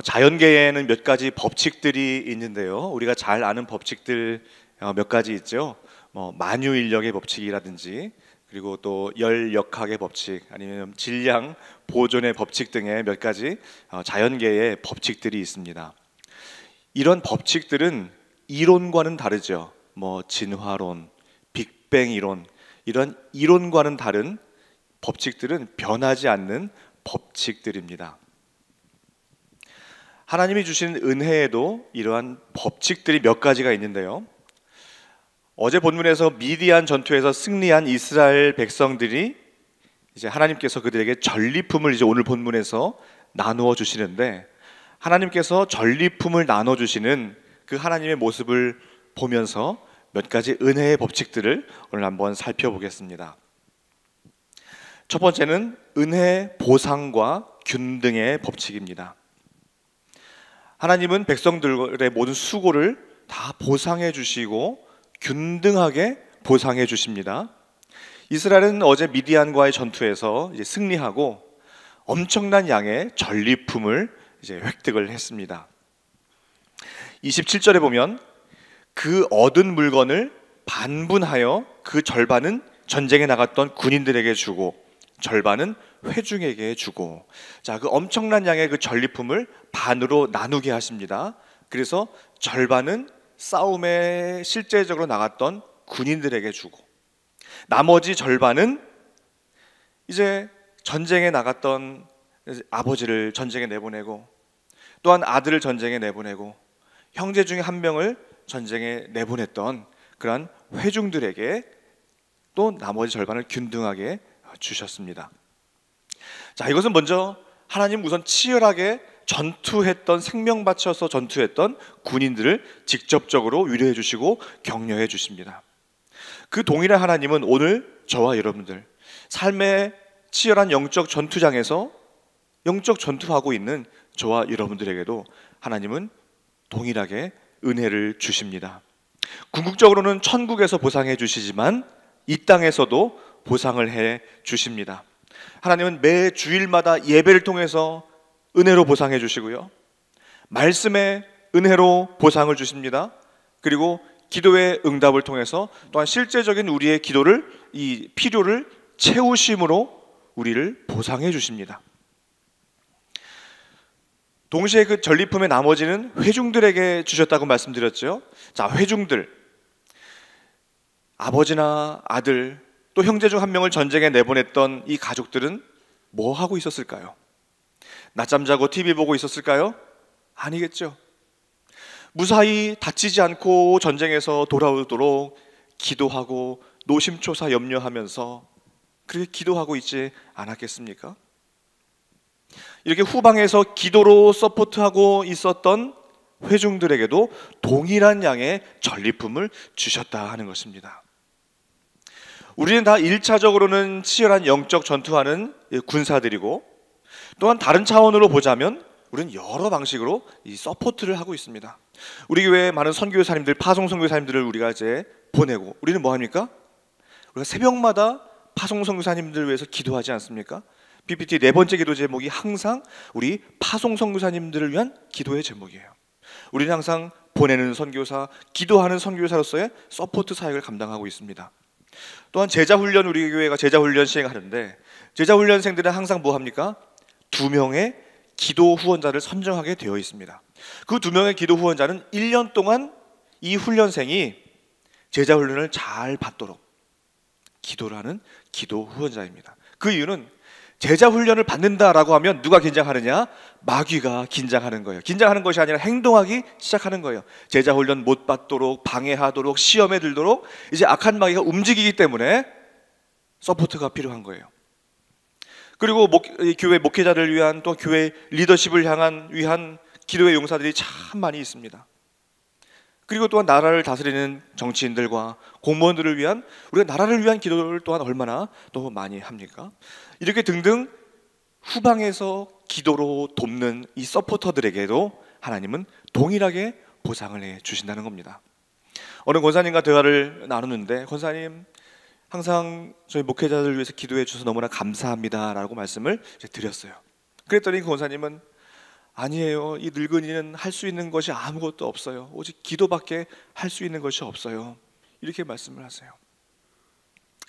자연계에는 몇 가지 법칙들이 있는데요. 우리가 잘 아는 법칙들 몇 가지 있죠. 만유인력의 법칙이라든지, 그리고 또 열역학의 법칙, 아니면 질량 보존의 법칙 등의 몇 가지 자연계의 법칙들이 있습니다. 이런 법칙들은 이론과는 다르죠. 진화론, 빅뱅 이론, 이런 이론과는 다른 법칙들은 변하지 않는 법칙들입니다. 하나님이 주신 은혜에도 이러한 법칙들이 몇 가지가 있는데요. 어제 본문에서 미디안 전투에서 승리한 이스라엘 백성들이 이제 하나님께서 그들에게 전리품을 이제 오늘 본문에서 나누어 주시는데, 하나님께서 전리품을 나눠 주시는 그 하나님의 모습을 보면서 몇 가지 은혜의 법칙들을 오늘 한번 살펴보겠습니다. 첫 번째는 은혜 보상과 균등의 법칙입니다. 하나님은 백성들의 모든 수고를 다 보상해 주시고 균등하게 보상해 주십니다. 이스라엘은 어제 미디안과의 전투에서 이제 승리하고 엄청난 양의 전리품을 이제 획득을 했습니다. 27절에 보면 그 얻은 물건을 반분하여 그 절반은 전쟁에 나갔던 군인들에게 주고 절반은 회중에게 주고, 그 엄청난 양의 그 전리품을 반으로 나누게 하십니다. 그래서 절반은 싸움에 실제적으로 나갔던 군인들에게 주고, 나머지 절반은 이제 전쟁에 나갔던 아버지를 전쟁에 내보내고, 또한 아들을 전쟁에 내보내고, 형제 중에 한 명을 전쟁에 내보냈던 그러한 회중들에게 또 나머지 절반을 균등하게 주셨습니다. 이것은 먼저 하나님 우선 치열하게 전투했던, 생명 바쳐서 전투했던 군인들을 직접적으로 위로해 주시고 격려해 주십니다. 그 동일한 하나님은 오늘 저와 여러분들 삶의 치열한 영적 전투장에서 영적 전투하고 있는 저와 여러분들에게도 하나님은 동일하게 은혜를 주십니다. 궁극적으로는 천국에서 보상해 주시지만 이 땅에서도 보상을 해 주십니다. 하나님은 매 주일마다 예배를 통해서 은혜로 보상해 주시고요, 말씀의 은혜로 보상을 주십니다. 그리고 기도의 응답을 통해서 또한 실제적인 우리의 기도를, 이 필요를 채우심으로 우리를 보상해 주십니다. 동시에 그 전리품의 나머지는 회중들에게 주셨다고 말씀드렸죠. 회중들, 아버지나 아들, 또 형제 중 한 명을 전쟁에 내보냈던 이 가족들은 뭐 하고 있었을까요? 낮잠 자고 TV 보고 있었을까요? 아니겠죠. 무사히 다치지 않고 전쟁에서 돌아오도록 기도하고 노심초사 염려하면서 그렇게 기도하고 있지 않았겠습니까? 이렇게 후방에서 기도로 서포트하고 있었던 회중들에게도 동일한 양의 전리품을 주셨다 하는 것입니다. 우리는 다 1차적으로는 치열한 영적 전투하는 군사들이고, 또한 다른 차원으로 보자면 우리는 여러 방식으로 이 서포트를 하고 있습니다. 우리 교회에 많은 선교사님들, 파송 선교사님들을 우리가 이제 보내고, 우리는 뭐 합니까? 우리가 새벽마다 파송 선교사님들을 위해서 기도하지 않습니까? PPT 네 번째 기도 제목이 항상 우리 파송 선교사님들을 위한 기도의 제목이에요. 우리는 항상 보내는 선교사, 기도하는 선교사로서의 서포트 사역을 감당하고 있습니다. 또한 제자훈련, 우리 교회가 제자훈련 시행하는데, 제자훈련생들은 항상 뭐 합니까? 2명의 기도 후원자를 선정하게 되어 있습니다. 그 2명의 기도 후원자는 1년 동안 이 훈련생이 제자훈련을 잘 받도록 기도를 하는 기도 후원자입니다. 그 이유는 제자훈련을 받는다라고 하면 누가 긴장하느냐? 마귀가 긴장하는 거예요. 긴장하는 것이 아니라 행동하기 시작하는 거예요. 제자훈련 못 받도록, 방해하도록, 시험에 들도록 이제 악한 마귀가 움직이기 때문에 서포트가 필요한 거예요. 그리고 교회 목회자를 위한, 또 교회 리더십을 위한 기도의 용사들이 참 많이 있습니다. 그리고 또한 나라를 다스리는 정치인들과 공무원들을 위한, 우리가 나라를 위한 기도를 또한 얼마나 또 많이 합니까? 이렇게 등등 후방에서 기도로 돕는 이 서포터들에게도 하나님은 동일하게 보상을 해 주신다는 겁니다. 어느 권사님과 대화를 나누는데, 권사님 항상 저희 목회자들 위해서 기도해 주셔서 너무나 감사합니다 라고 말씀을 드렸어요. 그랬더니 그 권사님은 아니에요. 이 늙은이는 할 수 있는 것이 아무것도 없어요. 오직 기도밖에 할 수 있는 것이 없어요. 이렇게 말씀을 하세요.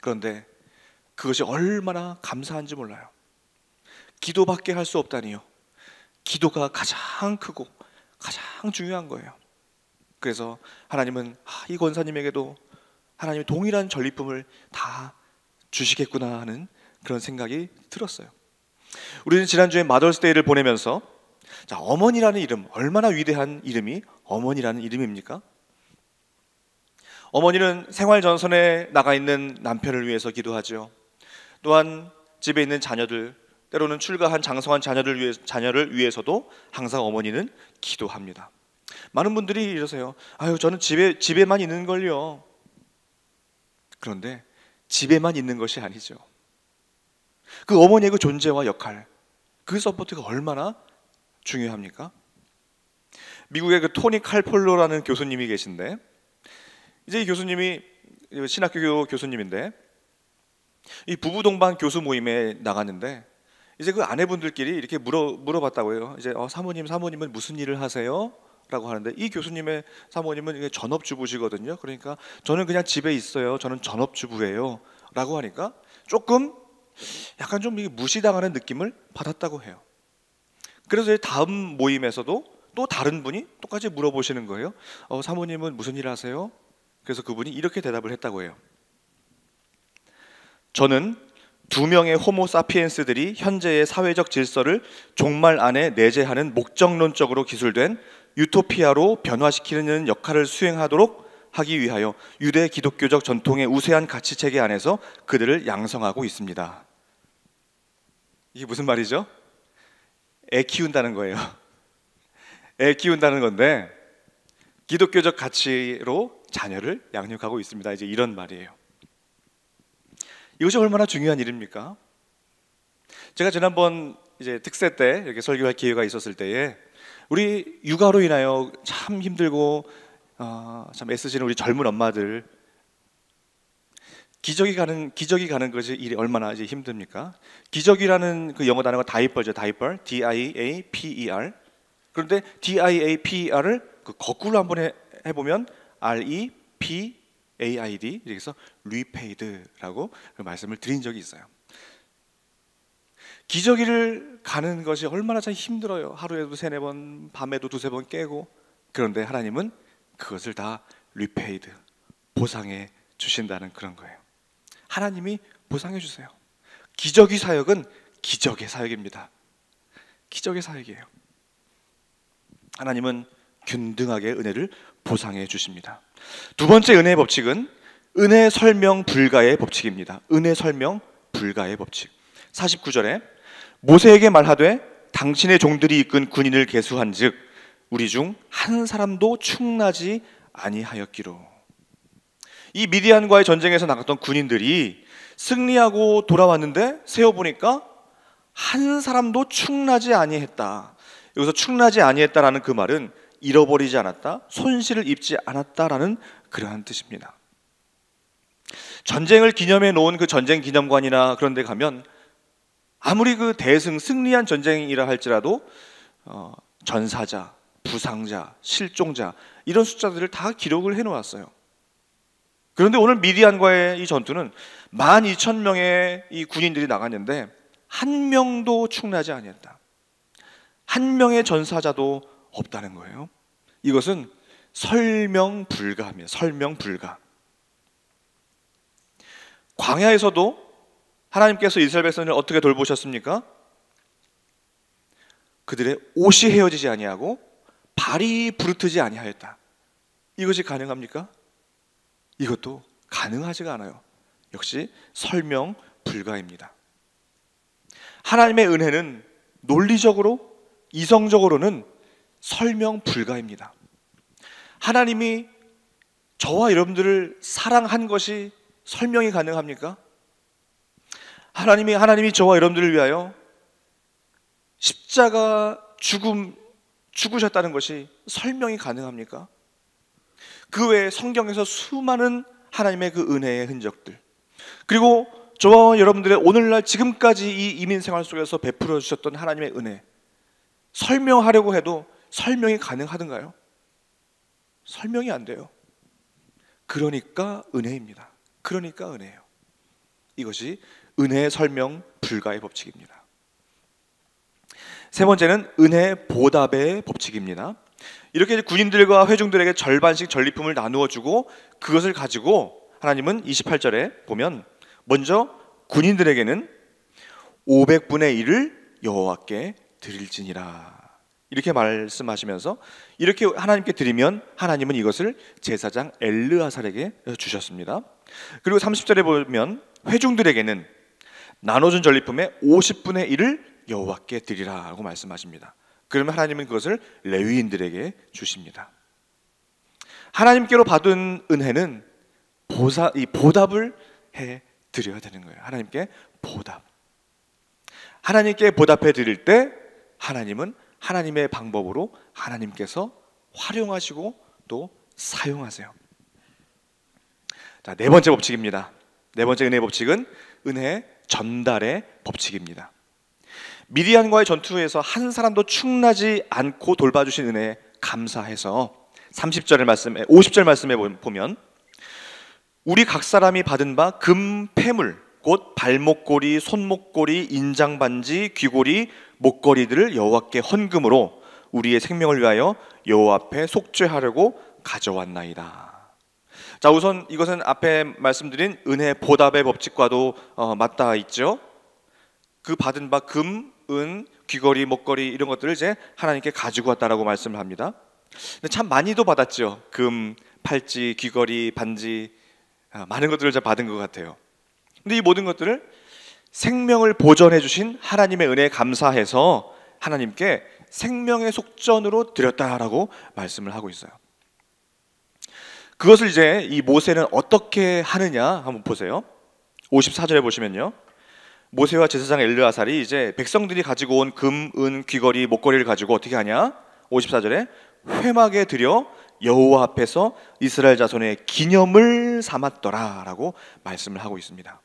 그런데 그것이 얼마나 감사한지 몰라요. 기도밖에 할 수 없다니요. 기도가 가장 크고 가장 중요한 거예요. 그래서 하나님은 이 권사님에게도 하나님이 동일한 전리품을 다 주시겠구나 하는 그런 생각이 들었어요. 우리는 지난주에 마더스데이를 보내면서 자, 어머니라는 이름, 얼마나 위대한 이름이 어머니라는 이름입니까? 어머니는 생활 전선에 나가 있는 남편을 위해서 기도하죠. 또한 집에 있는 자녀들, 때로는 출가한 장성한 자녀를 위해서도 항상 어머니는 기도합니다. 많은 분들이 이러세요. 아유, 저는 집에만 있는 걸요. 그런데 집에만 있는 것이 아니죠. 그 어머니의 그 존재와 역할, 그 서포트가 얼마나 중요합니까? 미국의 그 토니 칼폴로라는 교수님이 계신데, 이제 이 교수님이 신학교 교수님인데, 이 부부 동반 교수 모임에 나갔는데 이제 그 아내분들끼리 이렇게 물어봤다고 해요. 이제 사모님은 무슨 일을 하세요? 라고 하는데 이 교수님의 사모님은 전업주부시거든요. 그러니까 저는 그냥 집에 있어요. 저는 전업주부예요. 라고 하니까 조금 약간 좀 무시당하는 느낌을 받았다고 해요. 그래서 다음 모임에서도 또 다른 분이 똑같이 물어보시는 거예요. 사모님은 무슨 일 하세요? 그래서 그분이 이렇게 대답을 했다고 해요. 저는 2명의 호모 사피엔스들이 현재의 사회적 질서를 종말 안에 내재하는 목적론적으로 기술된 유토피아로 변화시키는 역할을 수행하도록 하기 위하여 유대 기독교적 전통의 우세한 가치체계 안에서 그들을 양성하고 있습니다. 이게 무슨 말이죠? 애 키운다는 거예요. 애 키운다는 건데 기독교적 가치로 자녀를 양육하고 있습니다. 이제 이런 말이에요. 이것이 얼마나 중요한 일입니까? 제가 지난번 이제 특세 때 이렇게 설교할 기회가 있었을 때에 우리 육아로 인하여 참 힘들고 참 애쓰시는 우리 젊은 엄마들 기저귀 가는 것이 일이 얼마나 이제 힘듭니까? 기저귀라는 그 영어 단어가 다이퍼죠. 다이퍼, D-I-A-P-E-R. 그런데 D-I-A-P-E-R을 그 거꾸로 한번 해보면 R-E-P AID 이렇게 해서 repaid라고 말씀을 드린 적이 있어요. 기저귀를 가는 것이 얼마나 참 힘들어요. 하루에도 3-4번, 밤에도 2-3번 깨고. 그런데 하나님은 그것을 다 repaid, 보상해 주신다는 그런 거예요. 하나님이 보상해 주세요. 기저귀 사역은 기적의 사역입니다. 기적의 사역이에요. 하나님은 균등하게 은혜를 보상해 주십니다. 두 번째 은혜의 법칙은 은혜 설명 불가의 법칙입니다. 은혜 설명 불가의 법칙. 49절에 모세에게 말하되 당신의 종들이 이끈 군인을 계수한즉 우리 중 한 사람도 충나지 아니하였기로. 이 미디안과의 전쟁에서 나갔던 군인들이 승리하고 돌아왔는데 세어보니까 한 사람도 충나지 아니했다. 여기서 충나지 아니했다라는 그 말은 잃어버리지 않았다, 손실을 입지 않았다라는 그러한 뜻입니다. 전쟁을 기념해 놓은 그 전쟁 기념관이나 그런 데 가면 아무리 그 승리한 전쟁이라 할지라도 전사자, 부상자, 실종자 이런 숫자들을 다 기록을 해 놓았어요. 그런데 오늘 미디안과의 이 전투는 12,000명의 이 군인들이 나갔는데 한 명도 충나지 아니했다. 한 명의 전사자도 없다는 거예요. 이것은 설명 불가합니다. 설명 불가. 광야에서도 하나님께서 이스라엘 백성을 어떻게 돌보셨습니까? 그들의 옷이 헤어지지 아니하고 발이 부르트지 아니하였다. 이것이 가능합니까? 이것도 가능하지가 않아요. 역시 설명 불가입니다. 하나님의 은혜는 논리적으로, 이성적으로는 설명 불가입니다. 하나님이 저와 여러분들을 사랑한 것이 설명이 가능합니까? 하나님이 저와 여러분들을 위하여 십자가 죽으셨다는 것이 설명이 가능합니까? 그 외에 성경에서 수많은 하나님의 그 은혜의 흔적들, 그리고 저와 여러분들의 오늘날 지금까지 이 이민 생활 속에서 베풀어 주셨던 하나님의 은혜, 설명하려고 해도 설명이 가능하던가요? 설명이 안 돼요. 그러니까 은혜입니다. 그러니까 은혜예요. 이것이 은혜의 설명 불가의 법칙입니다. 세 번째는 은혜 보답의 법칙입니다. 이렇게 군인들과 회중들에게 절반씩 전리품을 나누어 주고 그것을 가지고 하나님은 28절에 보면 먼저 군인들에게는 500분의 1을 여호와께 드릴지니라 이렇게 말씀하시면서 이렇게 하나님께 드리면 하나님은 이것을 제사장 엘르아살에게 주셨습니다. 그리고 30절에 보면 회중들에게는 나눠준 전리품의 50분의 1을 여호와께 드리라고 말씀하십니다. 그러면 하나님은 그것을 레위인들에게 주십니다. 하나님께로 받은 은혜는 이 보답을 해 드려야 되는 거예요. 하나님께 보답. 하나님께 보답해 드릴 때 하나님은 하나님의 방법으로 하나님께서 활용하시고 또 사용하세요. 자, 네 번째 법칙입니다. 네 번째 은혜의 법칙은 은혜 전달의 법칙입니다. 미디안과의 전투에서 한 사람도 충나지 않고 돌봐주신 은혜에 감사해서 50절 말씀에 보면 우리 각 사람이 받은 바 금 패물 곧 발목고리, 손목고리, 인장반지, 귀고리, 목걸이들을 여호와께 헌금으로 우리의 생명을 위하여 여호와 앞에 속죄하려고 가져왔나이다. 자, 우선 이것은 앞에 말씀드린 은혜 보답의 법칙과도 맞닿아 있죠. 그 받은 바 금, 은, 귀걸이, 목걸이 이런 것들을 이제 하나님께 가지고 왔다라고 말씀을 합니다. 근데 참 많이도 받았죠. 금, 팔찌, 귀걸이, 반지 많은 것들을 이제 받은 것 같아요. 근데 이 모든 것들을 생명을 보전해 주신 하나님의 은혜에 감사해서 하나님께 생명의 속전으로 드렸다라고 말씀을 하고 있어요. 그것을 이제 이 모세는 어떻게 하느냐 한번 보세요. 54절에 보시면요. 모세와 제사장 엘르아살이 이제 백성들이 가지고 온 금, 은, 귀걸이, 목걸이를 가지고 어떻게 하냐? 54절에 회막에 들여 여호와 앞에서 이스라엘 자손의 기념을 삼았더라라고 말씀을 하고 있습니다.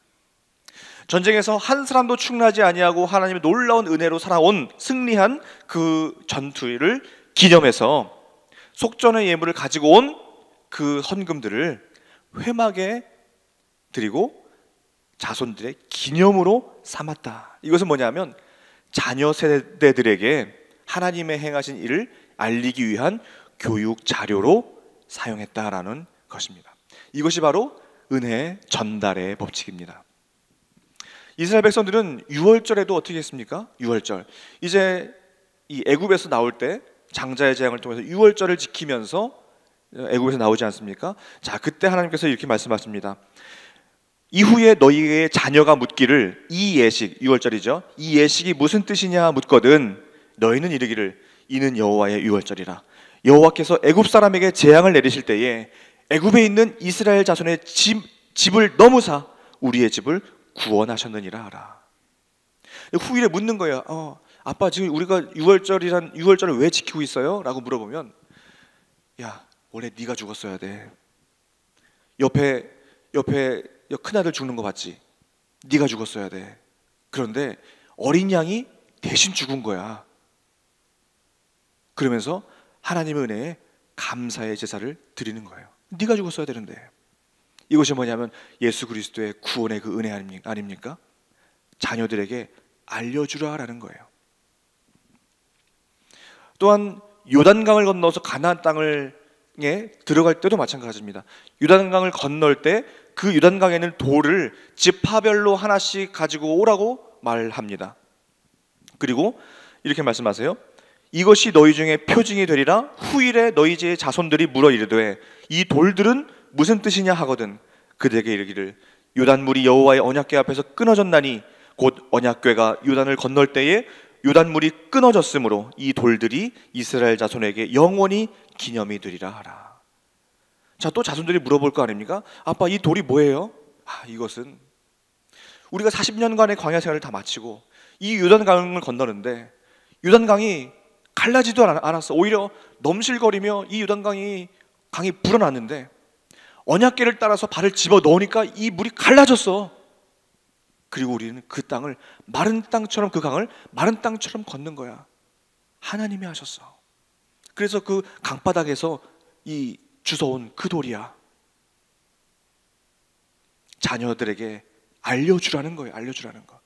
전쟁에서 한 사람도 충나지 아니하고 하나님의 놀라운 은혜로 살아온 승리한 그 전투를 기념해서 속전의 예물을 가지고 온 그 헌금들을 회막에 드리고 자손들의 기념으로 삼았다. 이것은 뭐냐면 자녀 세대들에게 하나님의 행하신 일을 알리기 위한 교육 자료로 사용했다라는 것입니다. 이것이 바로 은혜 전달의 법칙입니다. 이스라엘 백성들은 유월절에도 어떻게 했습니까? 유월절. 이제 이 애굽에서 나올 때 장자의 재앙을 통해서 유월절을 지키면서 애굽에서 나오지 않습니까? 자, 그때 하나님께서 이렇게 말씀하십니다. 이후에 너희의 자녀가 묻기를 이 예식, 6월절이죠. 이 예식이 무슨 뜻이냐 묻거든 너희는 이르기를 이는 여호와의 유월절이라. 여호와께서 애굽 사람에게 재앙을 내리실 때에 애굽에 있는 이스라엘 자손의 집을 넘으사 우리의 집을 구원하셨느니라 하라. 후일에 묻는 거예요. 아빠 지금 우리가 유월절을 왜 지키고 있어요? 라고 물어보면 야, 원래 네가 죽었어야 돼. 옆에 큰아들 죽는 거 봤지? 네가 죽었어야 돼. 그런데 어린 양이 대신 죽은 거야. 그러면서 하나님의 은혜에 감사의 제사를 드리는 거예요. 네가 죽었어야 되는데. 이것이 뭐냐면 예수 그리스도의 구원의 그 은혜 아닙니까? 자녀들에게 알려주라라는 거예요. 또한 요단강을 건너서 가나안 땅에 들어갈 때도 마찬가지입니다. 요단강을 건널 때 그 요단강에는 돌을 지파별로 하나씩 가지고 오라고 말합니다. 그리고 이렇게 말씀하세요. 이것이 너희 중에 표징이 되리라. 후일에 너희 제 자손들이 물어 이르되 이 돌들은 무슨 뜻이냐 하거든 그들에게 이르기를 요단물이 여호와의 언약궤 앞에서 끊어졌나니 곧 언약궤가 요단을 건널 때에 요단물이 끊어졌으므로 이 돌들이 이스라엘 자손에게 영원히 기념이 되리라 하라. 자, 또 자손들이 물어볼 거 아닙니까? 아빠, 이 돌이 뭐예요? 이것은 우리가 40년간의 광야 생활을 다 마치고 이 요단강을 건너는데 요단강이 갈라지도 않았어. 오히려 넘실거리며 이 요단강이 불어났는데 언약궤를 따라서 발을 집어 넣으니까 이 물이 갈라졌어. 그리고 우리는 그 땅을 마른 땅처럼 그 강을 마른 땅처럼 걷는 거야. 하나님이 하셨어. 그래서 그 강바닥에서 이 주워온 그 돌이야. 자녀들에게 알려주라는 거예요. 알려주라는 거.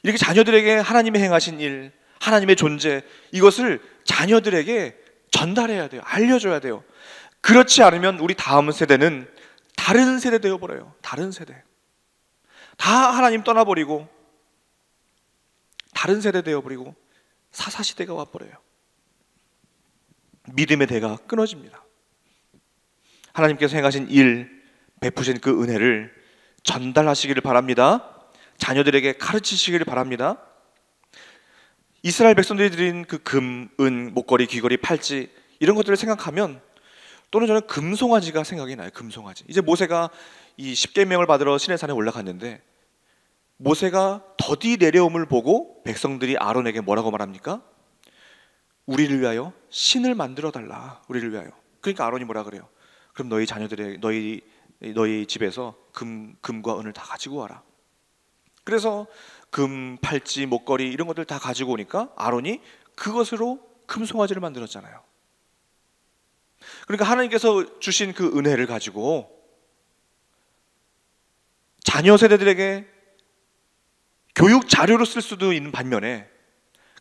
이렇게 자녀들에게 하나님이 행하신 일, 하나님의 존재, 이것을 자녀들에게 전달해야 돼요. 알려줘야 돼요. 그렇지 않으면 우리 다음 세대는 다른 세대 되어버려요. 다른 세대. 다 하나님 떠나버리고 다른 세대 되어버리고 사사시대가 와버려요. 믿음의 대가 끊어집니다. 하나님께서 행하신 일, 베푸신 그 은혜를 전달하시기를 바랍니다. 자녀들에게 가르치시기를 바랍니다. 이스라엘 백성들이 드린 그 금, 은, 목걸이, 귀걸이, 팔찌 이런 것들을 생각하면 또는 저는 금송아지가 생각이 나요. 금송아지. 이제 모세가 이 십계명을 받으러 시내산에 올라갔는데 모세가 더디 내려옴을 보고 백성들이 아론에게 뭐라고 말합니까? 우리를 위하여 신을 만들어 달라. 우리를 위하여. 그러니까 아론이 뭐라 그래요? 그럼 너희 자녀들의 너희 집에서 금과 은을 다 가지고 와라. 그래서 금, 팔찌, 목걸이 이런 것들 다 가지고 오니까 아론이 그것으로 금송아지를 만들었잖아요. 그러니까 하나님께서 주신 그 은혜를 가지고 자녀 세대들에게 교육 자료로 쓸 수도 있는 반면에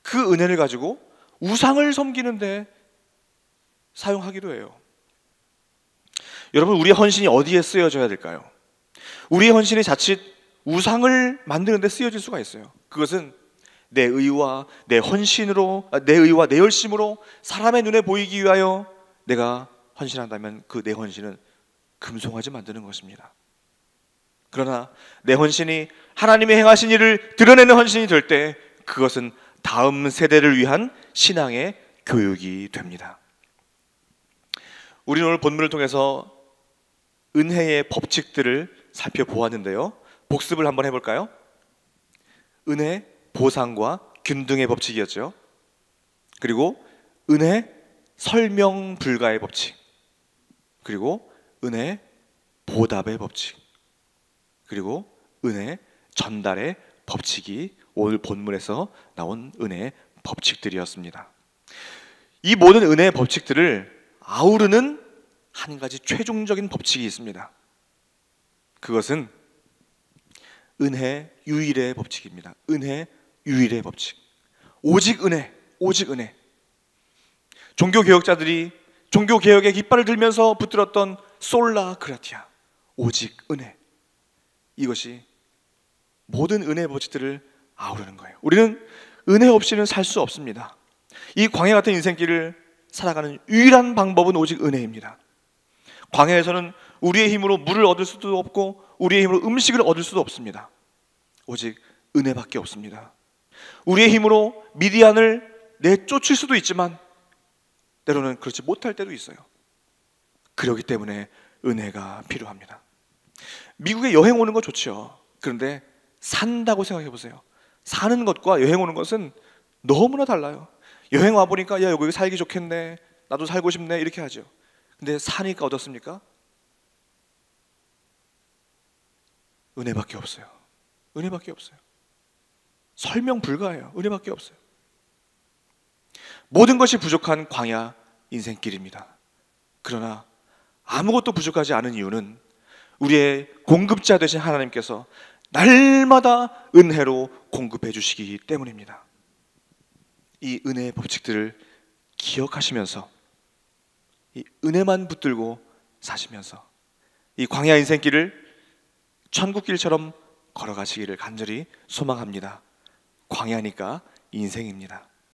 그 은혜를 가지고 우상을 섬기는데 사용하기도 해요. 여러분, 우리의 헌신이 어디에 쓰여져야 될까요? 우리의 헌신이 자칫 우상을 만드는 데 쓰여질 수가 있어요. 그것은 내 의와 내 헌신으로, 내 의와 내 열심으로 사람의 눈에 보이기 위하여 내가 헌신한다면 그 내 헌신은 금송아지 만드는 것입니다. 그러나 내 헌신이 하나님의 행하신 일을 드러내는 헌신이 될 때 그것은 다음 세대를 위한 신앙의 교육이 됩니다. 우리는 오늘 본문을 통해서 은혜의 법칙들을 살펴보았는데요. 복습을 한번 해볼까요? 은혜, 보상과 균등의 법칙이었죠. 그리고 은혜, 설명 불가의 법칙. 그리고 은혜, 보답의 법칙. 그리고 은혜, 전달의 법칙이 오늘 본문에서 나온 은혜의 법칙들이었습니다. 이 모든 은혜의 법칙들을 아우르는 한 가지 최종적인 법칙이 있습니다. 그것은 은혜 유일의 법칙입니다. 은혜 유일의 법칙. 오직 은혜, 오직 은혜. 종교개혁자들이 종교개혁의 깃발을 들면서 붙들었던 솔라 그라티아, 오직 은혜. 이것이 모든 은혜의 법칙들을 아우르는 거예요. 우리는 은혜 없이는 살 수 없습니다. 이 광야 같은 인생길을 살아가는 유일한 방법은 오직 은혜입니다. 광야에서는 우리의 힘으로 물을 얻을 수도 없고 우리의 힘으로 음식을 얻을 수도 없습니다. 오직 은혜밖에 없습니다. 우리의 힘으로 미디안을 내쫓을 수도 있지만 때로는 그렇지 못할 때도 있어요. 그렇기 때문에 은혜가 필요합니다. 미국에 여행 오는 거 좋죠. 그런데 산다고 생각해 보세요. 사는 것과 여행 오는 것은 너무나 달라요. 여행 와보니까 야, 여기 살기 좋겠네, 나도 살고 싶네, 이렇게 하죠. 근데 사니까 어떻습니까? 은혜밖에 없어요. 은혜밖에 없어요. 설명 불가해요. 은혜밖에 없어요. 모든 것이 부족한 광야 인생길입니다. 그러나 아무것도 부족하지 않은 이유는 우리의 공급자 되신 하나님께서 날마다 은혜로 공급해 주시기 때문입니다. 이 은혜의 법칙들을 기억하시면서 이 은혜만 붙들고 사시면서 이 광야 인생길을 천국길처럼 걸어가시기를 간절히 소망합니다. 광야니까 인생입니다.